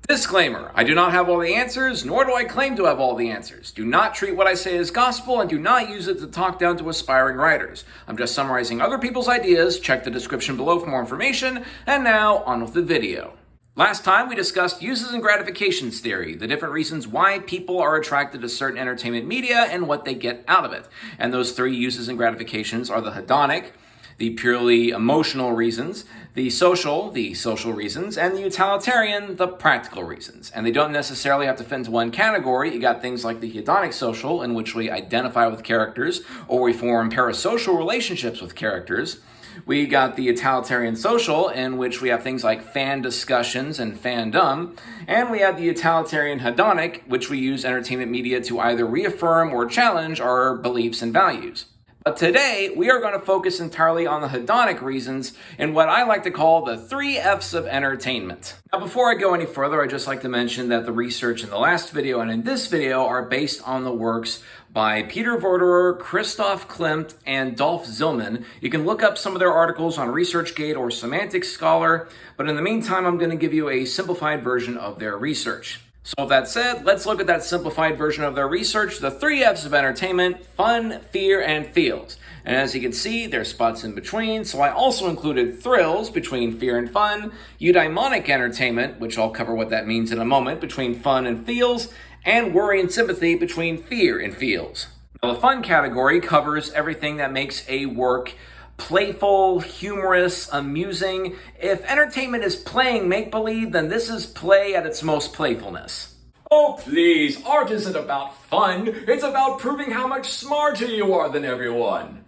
Disclaimer, I do not have all the answers, nor do I claim to have all the answers. Do not treat what I say as gospel and do not use it to talk down to aspiring writers. I'm just summarizing other people's ideas. Check the description below for more information. And now, on with the video. Last time we discussed uses and gratifications theory, the different reasons why people are attracted to certain entertainment media and what they get out of it. And those three uses and gratifications are the hedonic, the purely emotional reasons, the social reasons, and the utilitarian, the practical reasons. And they don't necessarily have to fit into one category. You got things like the hedonic social, in which we identify with characters, or we form parasocial relationships with characters. We got the utilitarian social, in which we have things like fan discussions and fandom. And we have the utilitarian hedonic, which we use entertainment media to either reaffirm or challenge our beliefs and values. But today, we are going to focus entirely on the hedonic reasons in what I like to call the 3 F's of entertainment. Now, before I go any further, I'd just like to mention that the research in the last video and in this video are based on the works by Peter Vorderer, Cristoph Klimmt, and Dolf Zillman. You can look up some of their articles on ResearchGate or Semantic Scholar, but in the meantime, I'm going to give you a simplified version of their research. So with that said, let's look at that simplified version of their research, the 3 F's of entertainment: fun, fear, and feels. And as you can see, there's spots in between, so I also included thrills between fear and fun, eudaimonic entertainment, which I'll cover what that means in a moment, between fun and feels, and worry and sympathy between fear and feels. Now, the fun category covers everything that makes a work playful, humorous, amusing. If entertainment is playing make-believe, then this is play at its most playfulness. Oh please, art isn't about fun, it's about proving how much smarter you are than everyone.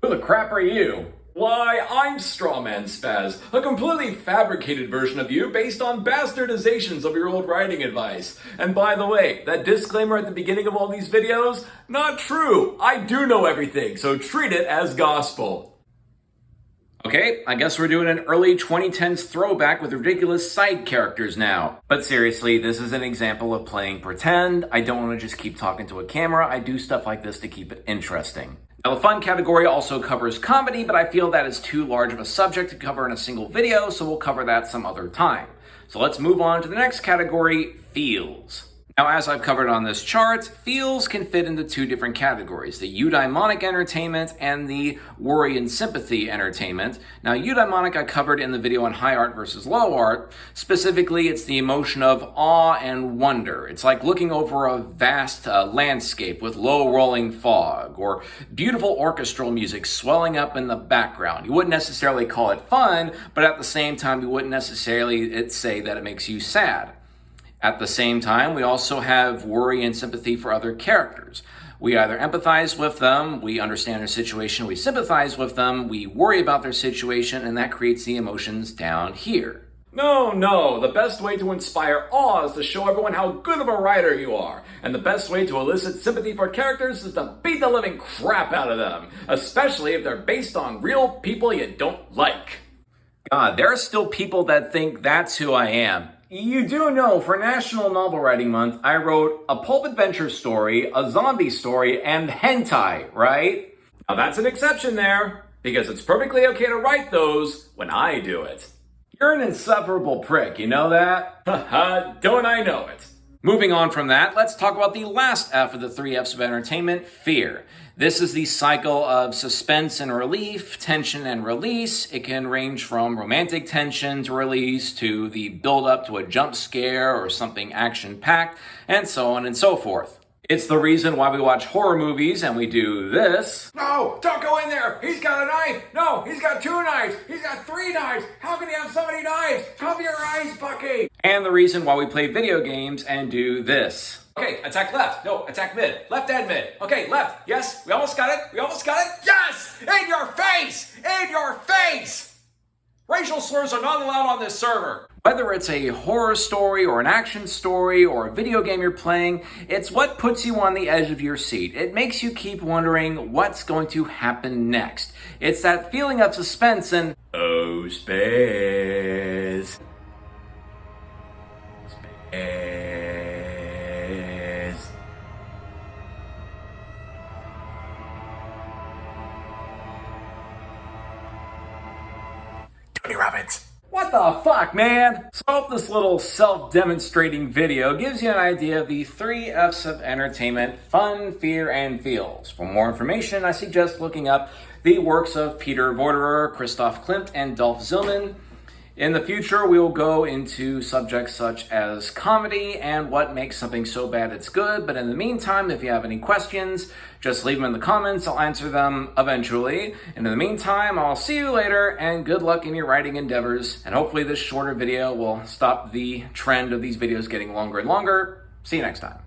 Who the crap are you? Why, I'm Strawman Spaz, a completely fabricated version of you based on bastardizations of your old writing advice. And by the way, that disclaimer at the beginning of all these videos, not true. I do know everything, so treat it as gospel. Okay, I guess we're doing an early 2010s throwback with ridiculous side characters now. But seriously, this is an example of playing pretend. I don't want to just keep talking to a camera. I do stuff like this to keep it interesting. Now, the fun category also covers comedy, but I feel that is too large of a subject to cover in a single video, so we'll cover that some other time. So let's move on to the next category, feels. Now, as I've covered on this chart, feels can fit into 2 different categories, the eudaimonic entertainment and the worry and sympathy entertainment. Now, eudaimonic I covered in the video on high art versus low art. Specifically, it's the emotion of awe and wonder. It's like looking over a vast landscape with low rolling fog, or beautiful orchestral music swelling up in the background. You wouldn't necessarily call it fun, but at the same time, you wouldn't necessarily say that it makes you sad. At the same time, we also have worry and sympathy for other characters. We either empathize with them, we understand their situation, we sympathize with them, we worry about their situation, and that creates the emotions down here. No, the best way to inspire awe is to show everyone how good of a writer you are. And the best way to elicit sympathy for characters is to beat the living crap out of them, especially if they're based on real people you don't like. God, there are still people that think that's who I am. You do know, for National Novel Writing Month, I wrote a pulp adventure story, a zombie story, and hentai, right? Now that's an exception there, because it's perfectly okay to write those when I do it. You're an insufferable prick, you know that? Haha, don't I know it? Moving on from that, let's talk about the last F of the 3 F's of entertainment, fear. This is the cycle of suspense and relief, tension and release. It can range from romantic tension to release to the build-up to a jump scare or something action-packed, and so on and so forth. It's the reason why we watch horror movies and we do this. No, don't go in there! He's got a knife! No, he's got 2 knives! He's got 3 knives! How can he have so many knives? Cover your eyes, Bucky! And the reason why we play video games and do this. Okay, attack left. No, attack mid. Left and mid. Okay, left. Yes, we almost got it. Yes! In your face! In your face! Racial slurs are not allowed on this server. Whether it's a horror story or an action story or a video game you're playing, it's what puts you on the edge of your seat. It makes you keep wondering what's going to happen next. It's that feeling of suspense and space. Tony Robbins. What the the fuck, man? So I hope this little self-demonstrating video gives you an idea of the 3 F's of entertainment: fun, fear, and feels. For more information, I suggest looking up the works of Peter Vorderer, Cristoph Klimmt, and Dolf Zillman. In the future, we will go into subjects such as comedy and what makes something so bad it's good. But in the meantime, if you have any questions, just leave them in the comments. I'll answer them eventually. And in the meantime, I'll see you later, and good luck in your writing endeavors. And hopefully this shorter video will stop the trend of these videos getting longer and longer. See you next time.